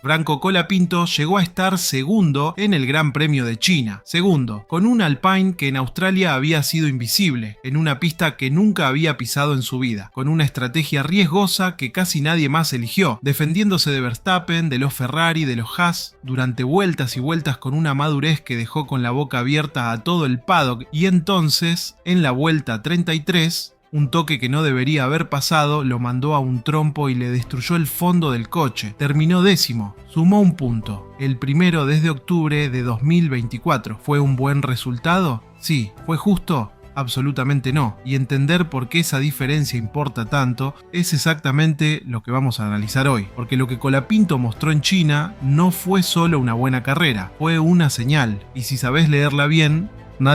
Franco Colapinto llegó a estar segundo en el Gran Premio de China. Segundo, con un Alpine que en Australia había sido invisible, en una pista que nunca había pisado en su vida, con una estrategia riesgosa que casi nadie más eligió, defendiéndose de Verstappen, de los Ferrari, de los Haas, durante vueltas y vueltas con una madurez que dejó con la boca abierta a todo el paddock, y entonces, en la vuelta 33, un toque que no debería haber pasado lo mandó a un trompo y le destruyó el fondo del coche. Terminó décimo, sumó un punto, el primero desde octubre de 2024. ¿Fue un buen resultado? Sí. ¿Fue justo? Absolutamente no, y entender por qué esa diferencia importa tanto es exactamente lo que vamos a analizar hoy, porque lo que Colapinto mostró en China no fue solo una buena carrera, fue una señal, y si sabés leerla bien,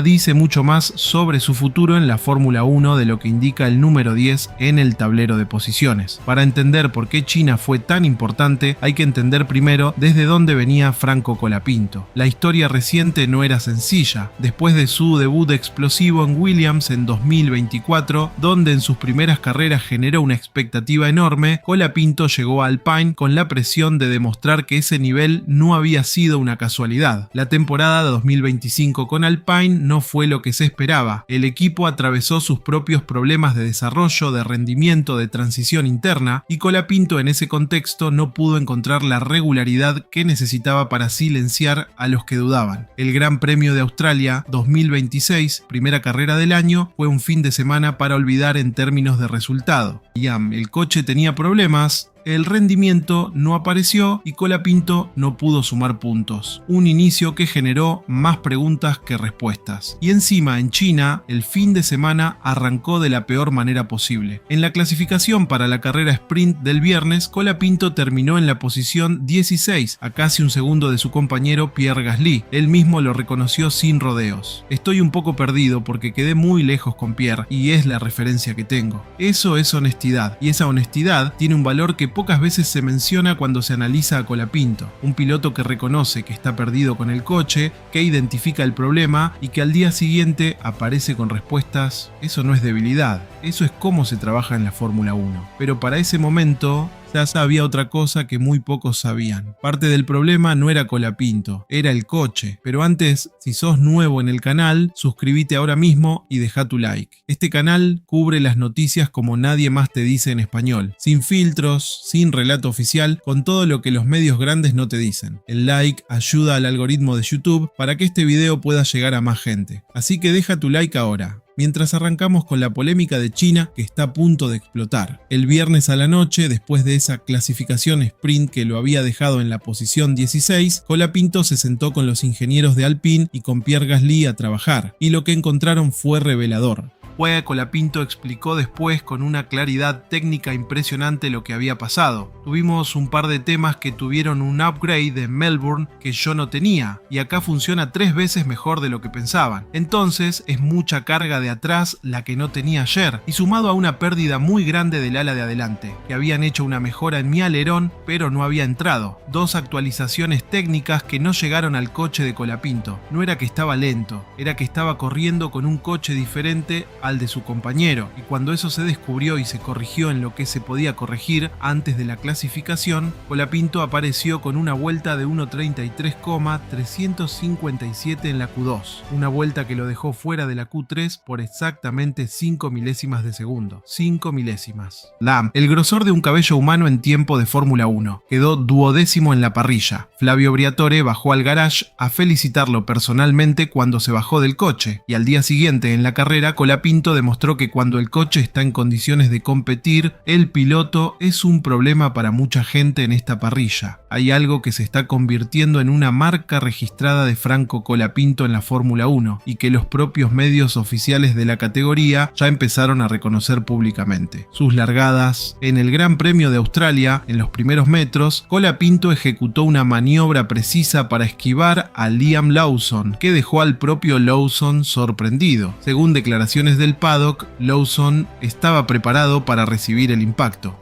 dice mucho más sobre su futuro en la Fórmula 1 de lo que indica el número 10 en el tablero de posiciones. Para entender por qué China fue tan importante, hay que entender primero desde dónde venía Franco Colapinto. La historia reciente no era sencilla. Después de su debut explosivo en Williams en 2024, donde en sus primeras carreras generó una expectativa enorme, Colapinto llegó a Alpine con la presión de demostrar que ese nivel no había sido una casualidad. La temporada de 2025 con Alpine no fue lo que se esperaba. El equipo atravesó sus propios problemas de desarrollo, de rendimiento, de transición interna, y Colapinto en ese contexto no pudo encontrar la regularidad que necesitaba para silenciar a los que dudaban. El Gran Premio de Australia 2026, primera carrera del año, fue un fin de semana para olvidar en términos de resultado. El coche tenía problemas, el rendimiento no apareció y Colapinto no pudo sumar puntos. Un inicio que generó más preguntas que respuestas. Y encima en China, el fin de semana arrancó de la peor manera posible. En la clasificación para la carrera sprint del viernes, Colapinto terminó en la posición 16, a casi un segundo de su compañero Pierre Gasly. Él mismo lo reconoció sin rodeos. Estoy un poco perdido porque quedé muy lejos con Pierre y es la referencia que tengo. Eso es honestidad, y esa honestidad tiene un valor que pocas veces se menciona cuando se analiza a Colapinto, un piloto que reconoce que está perdido con el coche, que identifica el problema y que al día siguiente aparece con respuestas. Eso no es debilidad, eso es cómo se trabaja en la Fórmula 1. Pero para ese momento ya sabía otra cosa que muy pocos sabían. Parte del problema no era Colapinto, era el coche. Pero antes, si sos nuevo en el canal, suscríbete ahora mismo y deja tu like. Este canal cubre las noticias como nadie más te dice en español, sin filtros, sin relato oficial, con todo lo que los medios grandes no te dicen. El like ayuda al algoritmo de YouTube para que este video pueda llegar a más gente. Así que deja tu like ahora. Mientras arrancamos con la polémica de China que está a punto de explotar. El viernes a la noche, después de esa clasificación sprint que lo había dejado en la posición 16, Colapinto se sentó con los ingenieros de Alpine y con Pierre Gasly a trabajar, y lo que encontraron fue revelador. Colapinto explicó después con una claridad técnica impresionante lo que había pasado. Tuvimos un par de temas que tuvieron un upgrade en Melbourne que yo no tenía, y acá funciona 3 veces mejor de lo que pensaban. Entonces es mucha carga de atrás la que no tenía ayer, y sumado a una pérdida muy grande del ala de adelante, que habían hecho una mejora en mi alerón pero no había entrado. 2 actualizaciones técnicas que no llegaron al coche de Colapinto. No era que estaba lento, era que estaba corriendo con un coche diferente al de su compañero, y cuando eso se descubrió y se corrigió en lo que se podía corregir antes de la clasificación, Colapinto apareció con una vuelta de 1.33,357 en la Q2, una vuelta que lo dejó fuera de la Q3 por exactamente 5 milésimas de segundo. 5 milésimas. El grosor de un cabello humano en tiempo de Fórmula 1. Quedó 12º en la parrilla. Flavio Briatore bajó al garage a felicitarlo personalmente cuando se bajó del coche, y al día siguiente en la carrera Colapinto demostró que cuando el coche está en condiciones de competir, el piloto es un problema para mucha gente en esta parrilla. Hay algo que se está convirtiendo en una marca registrada de Franco Colapinto en la Fórmula 1 y que los propios medios oficiales de la categoría ya empezaron a reconocer públicamente. Sus largadas. En el Gran Premio de Australia, en los primeros metros, Colapinto ejecutó una maniobra precisa para esquivar a Liam Lawson, que dejó al propio Lawson sorprendido. Según declaraciones del paddock, Lawson estaba preparado para recibir el impacto.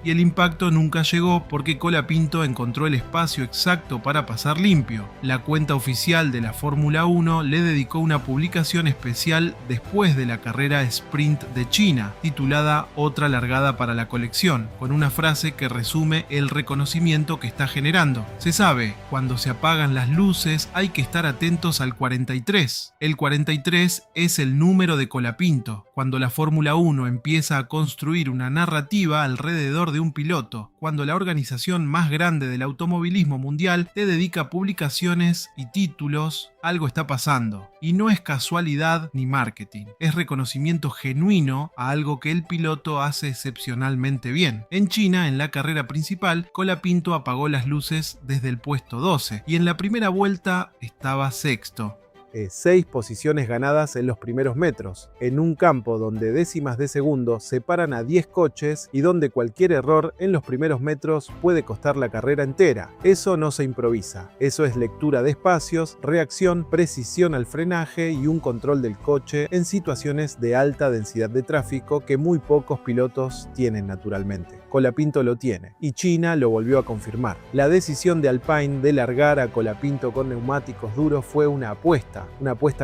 y el impacto nunca llegó porque Colapinto encontró el espacio exacto para pasar limpio. La cuenta oficial de la Fórmula 1 le dedicó una publicación especial después de la carrera sprint de China, titulada Otra largada para la colección, con una frase que resume el reconocimiento que está generando. Se sabe, cuando se apagan las luces hay que estar atentos al 43. El 43 es el número de Colapinto. Cuando la Fórmula 1 empieza a construir una narrativa alrededor de un piloto, cuando la organización más grande del automovilismo mundial te dedica publicaciones y títulos, algo está pasando. Y no es casualidad ni marketing, es reconocimiento genuino a algo que el piloto hace excepcionalmente bien. En China, en la carrera principal, Colapinto apagó las luces desde el puesto 12 y en la primera vuelta estaba sexto. 6 posiciones ganadas en los primeros metros, en un campo donde décimas de segundo separan a 10 coches y donde cualquier error en los primeros metros puede costar la carrera entera. Eso no se improvisa, eso es lectura de espacios, reacción, precisión al frenaje y un control del coche en situaciones de alta densidad de tráfico que muy pocos pilotos tienen naturalmente. Colapinto lo tiene, y China lo volvió a confirmar. La decisión de Alpine de largar a Colapinto con neumáticos duros fue una apuesta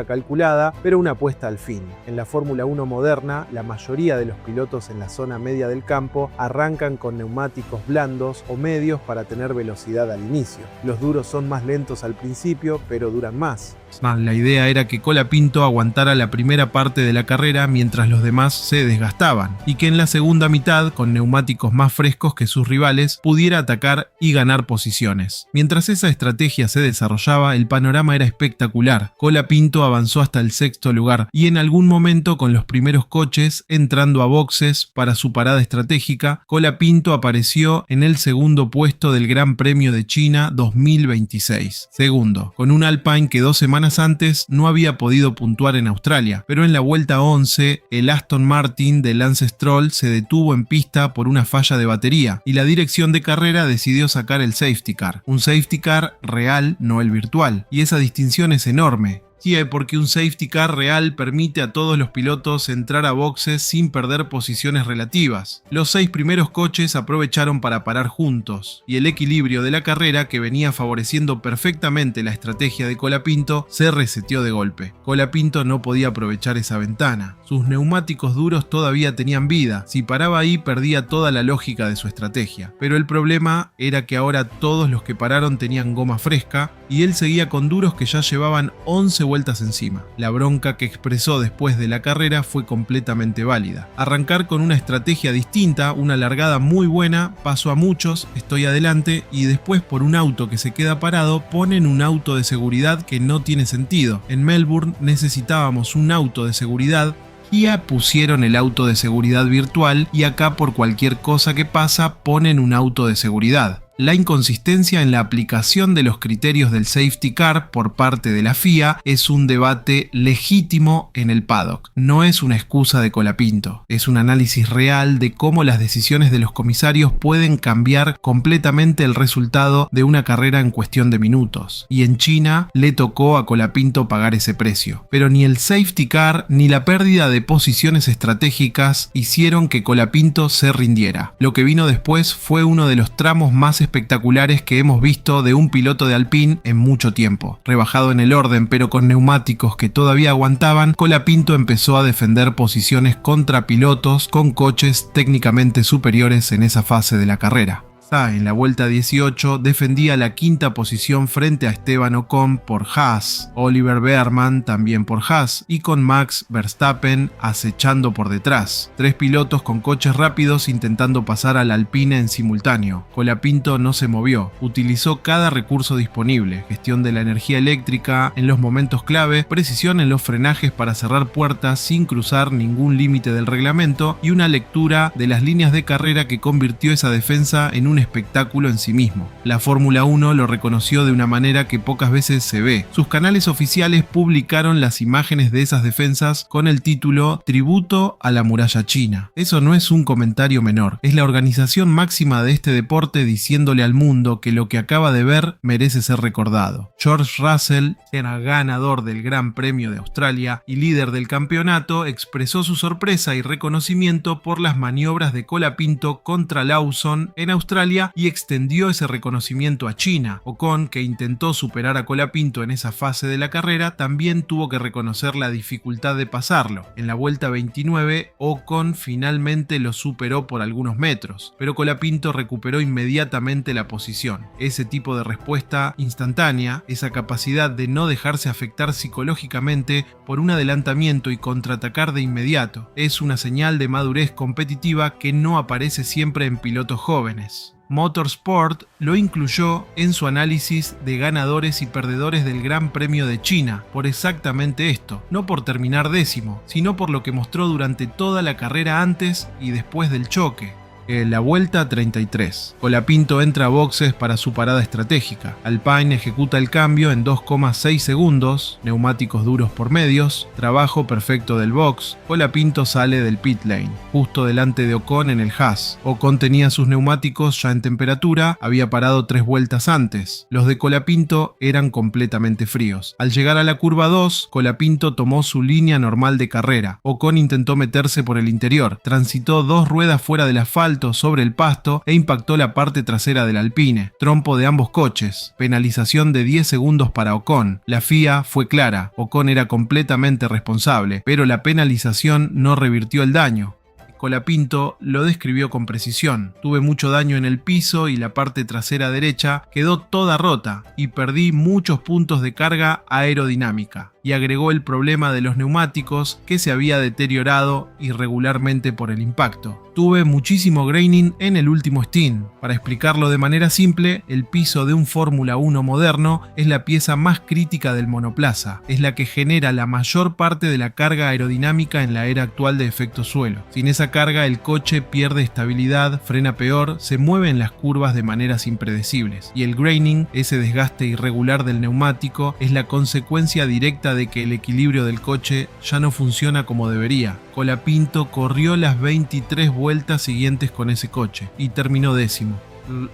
calculada, pero una apuesta al fin. En la Fórmula 1 moderna, la mayoría de los pilotos en la zona media del campo arrancan con neumáticos blandos o medios para tener velocidad al inicio. Los duros son más lentos al principio, pero duran más. La idea era que Colapinto aguantara la primera parte de la carrera mientras los demás se desgastaban, y que en la segunda mitad, con neumáticos más frescos que sus rivales, pudiera atacar y ganar posiciones. Mientras esa estrategia se desarrollaba, el panorama era espectacular. Colapinto avanzó hasta el sexto lugar y en algún momento, con los primeros coches entrando a boxes para su parada estratégica, Colapinto apareció en el segundo puesto del Gran Premio de China 2026. Segundo, con un Alpine que 2 semanas antes no había podido puntuar en Australia, pero en la vuelta 11 el Aston Martin de Lance Stroll se detuvo en pista por una falla de batería y la dirección de carrera decidió sacar el safety car, un safety car real, no el virtual, y esa distinción es enorme. Sí, porque un safety car real permite a todos los pilotos entrar a boxes sin perder posiciones relativas. Los 6 primeros coches aprovecharon para parar juntos, y el equilibrio de la carrera, que venía favoreciendo perfectamente la estrategia de Colapinto, se reseteó de golpe. Colapinto no podía aprovechar esa ventana. Sus neumáticos duros todavía tenían vida. Si paraba ahí, perdía toda la lógica de su estrategia. Pero el problema era que ahora todos los que pararon tenían goma fresca, y él seguía con duros que ya llevaban 11 vueltas encima. La bronca que expresó después de la carrera fue completamente válida. Arrancar con una estrategia distinta, una largada muy buena, paso a muchos, estoy adelante, y después por un auto que se queda parado ponen un auto de seguridad que no tiene sentido. En Melbourne necesitábamos un auto de seguridad, ya pusieron el auto de seguridad virtual y acá por cualquier cosa que pasa ponen un auto de seguridad. La inconsistencia en la aplicación de los criterios del safety car por parte de la FIA es un debate legítimo en el paddock. No es una excusa de Colapinto, es un análisis real de cómo las decisiones de los comisarios pueden cambiar completamente el resultado de una carrera en cuestión de minutos. Y en China le tocó a Colapinto pagar ese precio. Pero ni el safety car ni la pérdida de posiciones estratégicas hicieron que Colapinto se rindiera. Lo que vino después fue uno de los tramos más espectaculares que hemos visto de un piloto de Alpine en mucho tiempo. Rebajado en el orden pero con neumáticos que todavía aguantaban, Colapinto empezó a defender posiciones contra pilotos con coches técnicamente superiores en esa fase de la carrera. En la vuelta 18 defendía la quinta posición frente a Esteban Ocon por Haas, Oliver Bearman también por Haas y con Max Verstappen acechando por detrás. 3 pilotos con coches rápidos intentando pasar al Alpine en simultáneo. Colapinto no se movió, utilizó cada recurso disponible, gestión de la energía eléctrica en los momentos clave, precisión en los frenajes para cerrar puertas sin cruzar ningún límite del reglamento y una lectura de las líneas de carrera que convirtió esa defensa en un espectáculo en sí mismo. La Fórmula 1 lo reconoció de una manera que pocas veces se ve. Sus canales oficiales publicaron las imágenes de esas defensas con el título Tributo a la muralla china. Eso no es un comentario menor, es la organización máxima de este deporte diciéndole al mundo que lo que acaba de ver merece ser recordado. George Russell, era ganador del Gran Premio de Australia y líder del campeonato, expresó su sorpresa y reconocimiento por las maniobras de Colapinto contra Lawson en Australia y extendió ese reconocimiento a China. Ocon, que intentó superar a Colapinto en esa fase de la carrera, también tuvo que reconocer la dificultad de pasarlo. En la vuelta 29, Ocon finalmente lo superó por algunos metros, pero Colapinto recuperó inmediatamente la posición. Ese tipo de respuesta instantánea, esa capacidad de no dejarse afectar psicológicamente por un adelantamiento y contraatacar de inmediato, es una señal de madurez competitiva que no aparece siempre en pilotos jóvenes. Motorsport lo incluyó en su análisis de ganadores y perdedores del Gran Premio de China, por exactamente esto, no por terminar décimo, sino por lo que mostró durante toda la carrera antes y después del choque. La vuelta 33. Colapinto entra a boxes para su parada estratégica. Alpine ejecuta el cambio en 2,6 segundos, neumáticos duros por medios, trabajo perfecto del box. Colapinto sale del pit lane, justo delante de Ocon en el Haas. Ocon tenía sus neumáticos ya en temperatura, había parado 3 vueltas antes. Los de Colapinto eran completamente fríos. Al llegar a la curva 2, Colapinto tomó su línea normal de carrera. Ocon intentó meterse por el interior, transitó 2 ruedas fuera del asfalto sobre el pasto e impactó la parte trasera del Alpine, trompo de ambos coches, penalización de 10 segundos para Ocon. La FIA fue clara, Ocon era completamente responsable, pero la penalización no revirtió el daño. Colapinto lo describió con precisión. Tuve mucho daño en el piso y la parte trasera derecha quedó toda rota y perdí muchos puntos de carga aerodinámica. Y agregó el problema de los neumáticos que se había deteriorado irregularmente por el impacto. Tuve muchísimo graining en el último stint. Para explicarlo de manera simple, el piso de un Fórmula 1 moderno es la pieza más crítica del monoplaza. Es la que genera la mayor parte de la carga aerodinámica en la era actual de efecto suelo. Sin esa carga, el coche pierde estabilidad, frena peor, se mueve en las curvas de maneras impredecibles. Y el graining, ese desgaste irregular del neumático, es la consecuencia directa de que el equilibrio del coche ya no funciona como debería. Colapinto corrió las 23 vueltas siguientes con ese coche y terminó décimo.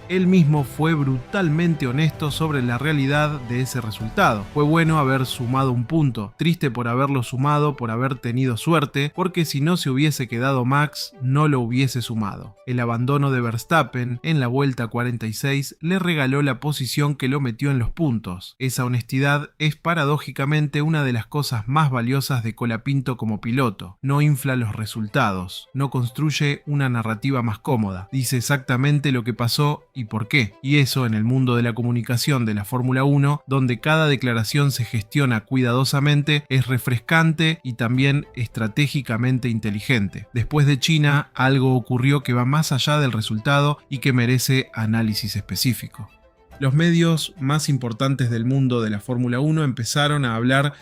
Él mismo fue brutalmente honesto sobre la realidad de ese resultado. Fue bueno haber sumado un punto, triste por haberlo sumado, por haber tenido suerte, porque si no se hubiese quedado Max, no lo hubiese sumado. El abandono de Verstappen en la vuelta 46 le regaló la posición que lo metió en los puntos. Esa honestidad es paradójicamente una de las cosas más valiosas de Colapinto como piloto. No infla los resultados, no construye una narrativa más cómoda, dice exactamente lo que pasó y por qué. Y eso en el mundo de la comunicación de la Fórmula 1, donde cada declaración se gestiona cuidadosamente, es refrescante y también estratégicamente inteligente. Después de China, algo ocurrió que va más allá del resultado y que merece análisis específico. Los medios más importantes del mundo de la Fórmula 1 empezaron a hablar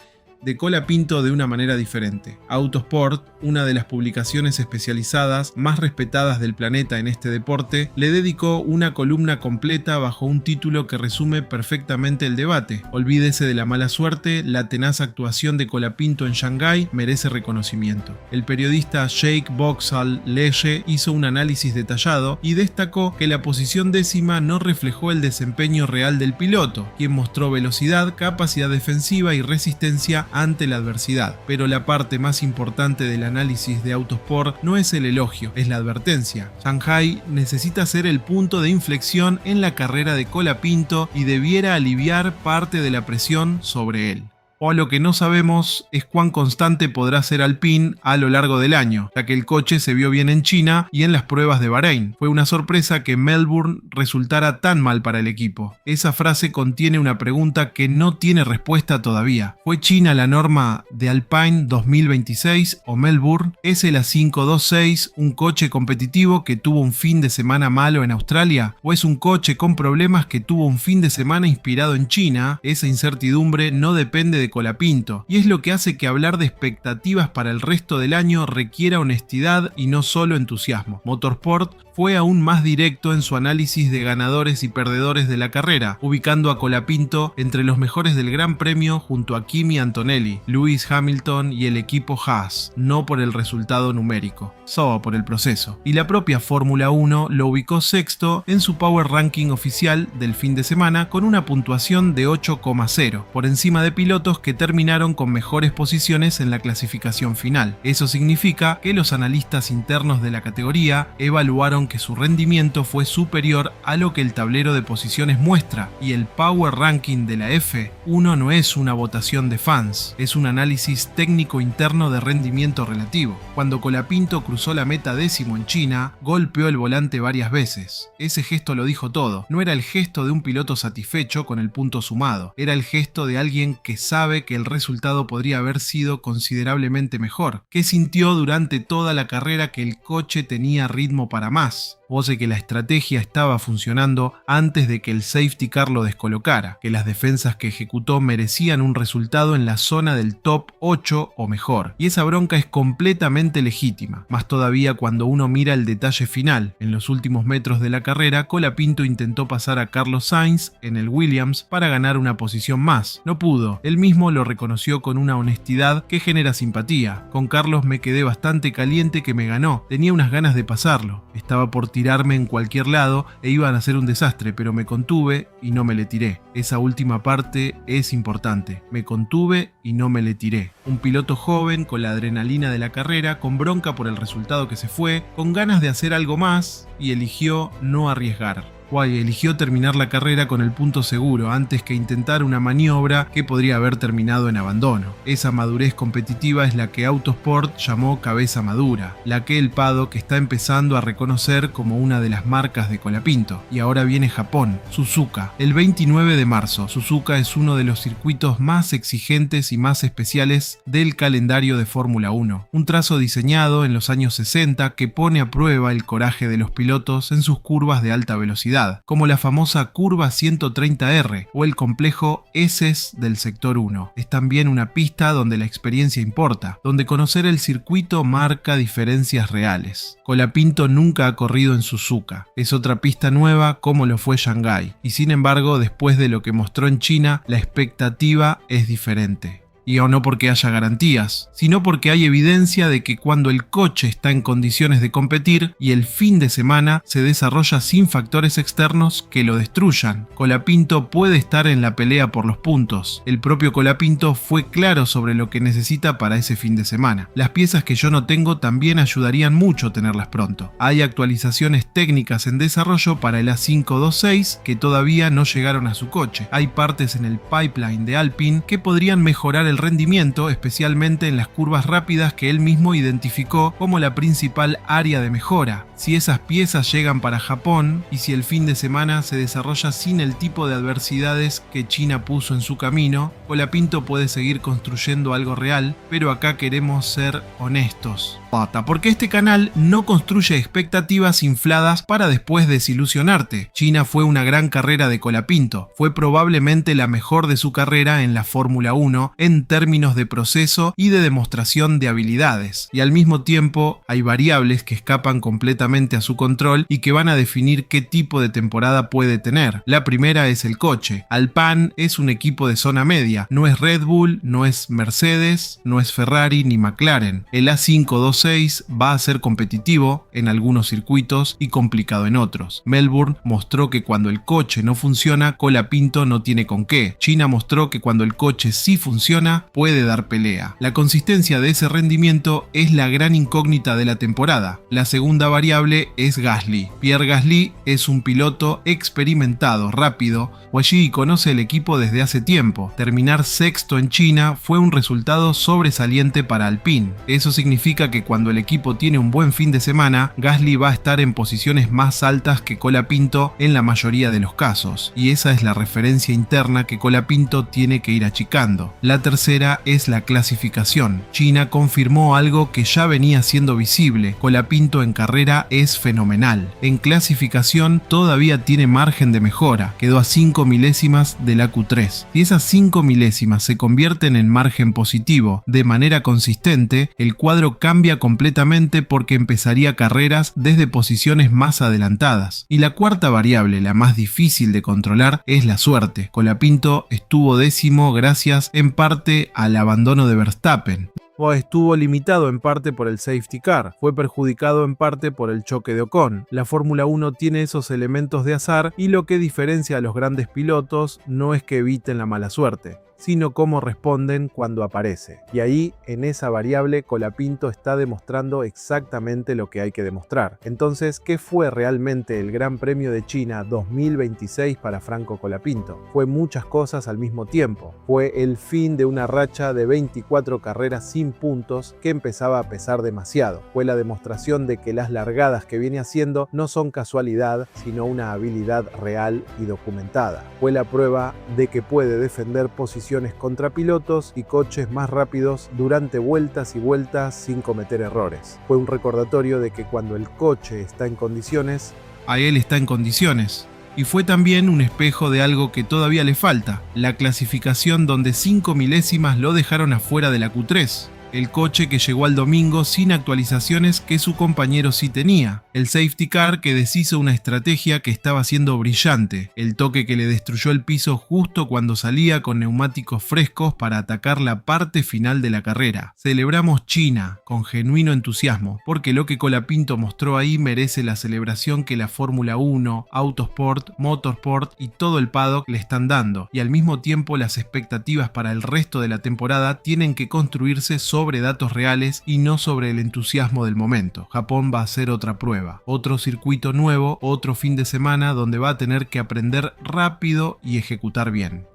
de Colapinto de una manera diferente. Autosport, una de las publicaciones especializadas más respetadas del planeta en este deporte, le dedicó una columna completa bajo un título que resume perfectamente el debate. Olvídese de la mala suerte, la tenaz actuación de Colapinto en Shanghái merece reconocimiento. El periodista Jake Vauxhall-Leye hizo un análisis detallado y destacó que la posición décima no reflejó el desempeño real del piloto, quien mostró velocidad, capacidad defensiva y resistencia ante la adversidad. Pero la parte más importante del análisis de Autosport no es el elogio, es la advertencia. Shanghái necesita ser el punto de inflexión en la carrera de Colapinto y debiera aliviar parte de la presión sobre él. O lo que no sabemos es cuán constante podrá ser Alpine a lo largo del año, ya que el coche se vio bien en China y en las pruebas de Bahrein. Fue una sorpresa que Melbourne resultara tan mal para el equipo. Esa frase contiene una pregunta que no tiene respuesta todavía. ¿Fue China la norma de Alpine 2026 o Melbourne? ¿Es el A526 un coche competitivo que tuvo un fin de semana malo en Australia? ¿O es un coche con problemas que tuvo un fin de semana inspirado en China? Esa incertidumbre no depende de Colapinto, y es lo que hace que hablar de expectativas para el resto del año requiera honestidad y no solo entusiasmo. Motorsport fue aún más directo en su análisis de ganadores y perdedores de la carrera, ubicando a Colapinto entre los mejores del Gran Premio junto a Kimi Antonelli, Lewis Hamilton y el equipo Haas, no por el resultado numérico, solo por el proceso. Y la propia Fórmula 1 lo ubicó sexto en su Power Ranking oficial del fin de semana con una puntuación de 8,0, por encima de pilotos que terminaron con mejores posiciones en la clasificación final. Eso significa que los analistas internos de la categoría evaluaron que su rendimiento fue superior a lo que el tablero de posiciones muestra, y el Power Ranking de la F1 no es una votación de fans, es un análisis técnico interno de rendimiento relativo. Cuando Colapinto cruzó la meta décimo en China, golpeó el volante varias veces. Ese gesto lo dijo todo. No era el gesto de un piloto satisfecho con el punto sumado, era el gesto de alguien que sabe que el resultado podría haber sido considerablemente mejor, que sintió durante toda la carrera que el coche tenía ritmo para más. Voce que la estrategia estaba funcionando antes de que el safety car lo descolocara, que las defensas que ejecutó merecían un resultado en la zona del top 8 o mejor. Y esa bronca es completamente legítima, más todavía cuando uno mira el detalle final. En los últimos metros de la carrera, Colapinto intentó pasar a Carlos Sainz en el Williams para ganar una posición más. No pudo, él mismo lo reconoció con una honestidad que genera simpatía. Con Carlos me quedé bastante caliente que me ganó, tenía unas ganas de pasarlo, estaba por tirarme en cualquier lado e iban a ser un desastre, pero me contuve y no me le tiré. Esa última parte es importante. Me contuve y no me le tiré. Un piloto joven con la adrenalina de la carrera, con bronca por el resultado que se fue, con ganas de hacer algo más y eligió no arriesgar. Guay eligió terminar la carrera con el punto seguro antes que intentar una maniobra que podría haber terminado en abandono. Esa madurez competitiva es la que Autosport llamó cabeza madura, la que el paddock está empezando a reconocer como una de las marcas de Colapinto. Y ahora viene Japón, Suzuka. El 29 de marzo, Suzuka es uno de los circuitos más exigentes y más especiales del calendario de Fórmula 1. Un trazo diseñado en los años 60 que pone a prueba el coraje de los pilotos en sus curvas de alta velocidad, como la famosa curva 130R o el complejo ESES del sector 1. Es también una pista donde la experiencia importa, donde conocer el circuito marca diferencias reales. Colapinto nunca ha corrido en Suzuka, es otra pista nueva como lo fue Shanghái, y sin embargo después de lo que mostró en China, la expectativa es diferente. Y no porque haya garantías, sino porque hay evidencia de que cuando el coche está en condiciones de competir y el fin de semana se desarrolla sin factores externos que lo destruyan, Colapinto puede estar en la pelea por los puntos. El propio Colapinto fue claro sobre lo que necesita para ese fin de semana. Las piezas que yo no tengo también ayudarían mucho tenerlas pronto. Hay actualizaciones técnicas en desarrollo para el A526 que todavía no llegaron a su coche. Hay partes en el pipeline de Alpine que podrían mejorar el rendimiento, especialmente en las curvas rápidas que él mismo identificó como la principal área de mejora. Si esas piezas llegan para Japón y si el fin de semana se desarrolla sin el tipo de adversidades que China puso en su camino, Colapinto puede seguir construyendo algo real, pero acá queremos ser honestos. Porque este canal no construye expectativas infladas para después desilusionarte. China fue una gran carrera de Colapinto, fue probablemente la mejor de su carrera en la Fórmula 1 en términos de proceso y de demostración de habilidades, y al mismo tiempo hay variables que escapan completamente a su control y que van a definir qué tipo de temporada puede tener. La primera es el coche. Alpine es un equipo de zona media, no es Red Bull, no es Mercedes, no es Ferrari ni McLaren. El A526 va a ser competitivo en algunos circuitos y complicado en otros. Melbourne mostró que cuando el coche no funciona, Colapinto no tiene con qué. China mostró que cuando el coche sí funciona, puede dar pelea. La consistencia de ese rendimiento es la gran incógnita de la temporada. La segunda variable es Gasly. Pierre Gasly es un piloto experimentado, rápido, y conoce el equipo desde hace tiempo. Terminar sexto en China fue un resultado sobresaliente para Alpine. Eso significa que cuando el equipo tiene un buen fin de semana, Gasly va a estar en posiciones más altas que Colapinto en la mayoría de los casos, y esa es la referencia interna que Colapinto tiene que ir achicando. La tercera tercera es la clasificación. China confirmó algo que ya venía siendo visible: Colapinto en carrera es fenomenal. En clasificación todavía tiene margen de mejora, quedó a 5 milésimas de la Q3. Si esas 5 milésimas se convierten en margen positivo de manera consistente, el cuadro cambia completamente porque empezaría carreras desde posiciones más adelantadas. Y la cuarta variable, la más difícil de controlar, es la suerte. Colapinto estuvo décimo gracias en parte al abandono de Verstappen. Estuvo limitado en parte por el safety car, fue perjudicado en parte por el choque de Ocon. La Fórmula 1 tiene esos elementos de azar y lo que diferencia a los grandes pilotos no es que eviten la mala suerte, sino cómo responden cuando aparece. Y ahí, en esa variable, Colapinto está demostrando exactamente lo que hay que demostrar. Entonces, ¿qué fue realmente el Gran Premio de China 2026 para Franco Colapinto? Fue muchas cosas al mismo tiempo. Fue el fin de una racha de 24 carreras sin puntos que empezaba a pesar demasiado. Fue la demostración de que las largadas que viene haciendo no son casualidad, sino una habilidad real y documentada. Fue la prueba de que puede defender posiciones contra pilotos y coches más rápidos durante vueltas y vueltas sin cometer errores. Fue un recordatorio de que cuando el coche está en condiciones, a él está en condiciones. Y fue también un espejo de algo que todavía le falta: la clasificación, donde 5 milésimas lo dejaron afuera de la Q3. El coche que llegó al domingo sin actualizaciones que su compañero sí tenía. El safety car que deshizo una estrategia que estaba siendo brillante. El toque que le destruyó el piso justo cuando salía con neumáticos frescos para atacar la parte final de la carrera. Celebramos China con genuino entusiasmo, porque lo que Colapinto mostró ahí merece la celebración que la Fórmula 1, Autosport, Motorsport y todo el paddock le están dando. Y al mismo tiempo las expectativas para el resto de la temporada tienen que construirse sobre datos reales y no sobre el entusiasmo del momento. Japón va a ser otra prueba, otro circuito nuevo, otro fin de semana donde va a tener que aprender rápido y ejecutar bien.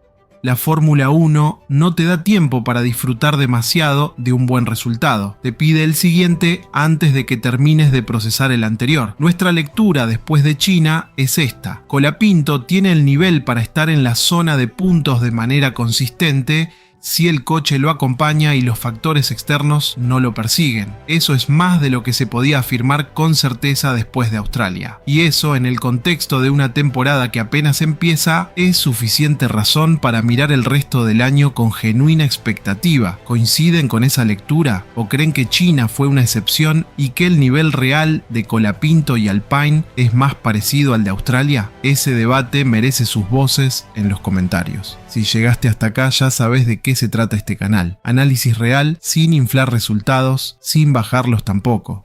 La Fórmula 1 no te da tiempo para disfrutar demasiado de un buen resultado. Te pide el siguiente antes de que termines de procesar el anterior. Nuestra lectura después de China es esta: Colapinto tiene el nivel para estar en la zona de puntos de manera consistente si el coche lo acompaña y los factores externos no lo persiguen. Eso es más de lo que se podía afirmar con certeza después de Australia. Y eso, en el contexto de una temporada que apenas empieza, es suficiente razón para mirar el resto del año con genuina expectativa. ¿Coinciden con esa lectura? ¿O creen que China fue una excepción y que el nivel real de Colapinto y Alpine es más parecido al de Australia? Ese debate merece sus voces en los comentarios. Si llegaste hasta acá, ya sabes de qué se trata este canal. Análisis real, sin inflar resultados, sin bajarlos tampoco.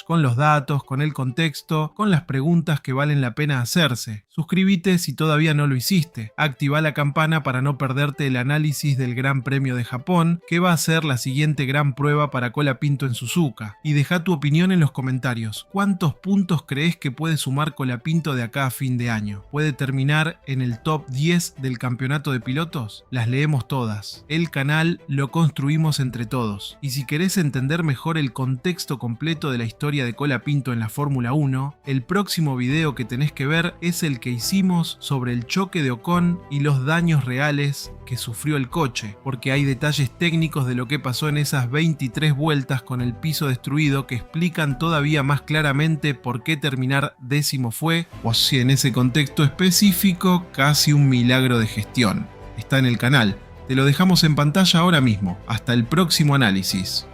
Con los datos, con el contexto, con las preguntas que valen la pena hacerse. Suscríbete si todavía no lo hiciste. Activa la campana para no perderte el análisis del Gran Premio de Japón, que va a ser la siguiente gran prueba para Colapinto en Suzuka. Y deja tu opinión en los comentarios. ¿Cuántos puntos crees que puede sumar Colapinto de acá a fin de año? ¿Puede terminar en el top 10 del campeonato de pilotos? Las leemos todas. El canal lo construimos entre todos. Y si querés entender mejor el contexto completo de la historia de Colapinto en la Fórmula 1, el próximo video que tenés que ver es el que hicimos sobre el choque de Ocon y los daños reales que sufrió el coche, porque hay detalles técnicos de lo que pasó en esas 23 vueltas con el piso destruido que explican todavía más claramente por qué terminar décimo fue, o si en ese contexto específico, casi un milagro de gestión. Está en el canal, te lo dejamos en pantalla ahora mismo. Hasta el próximo análisis.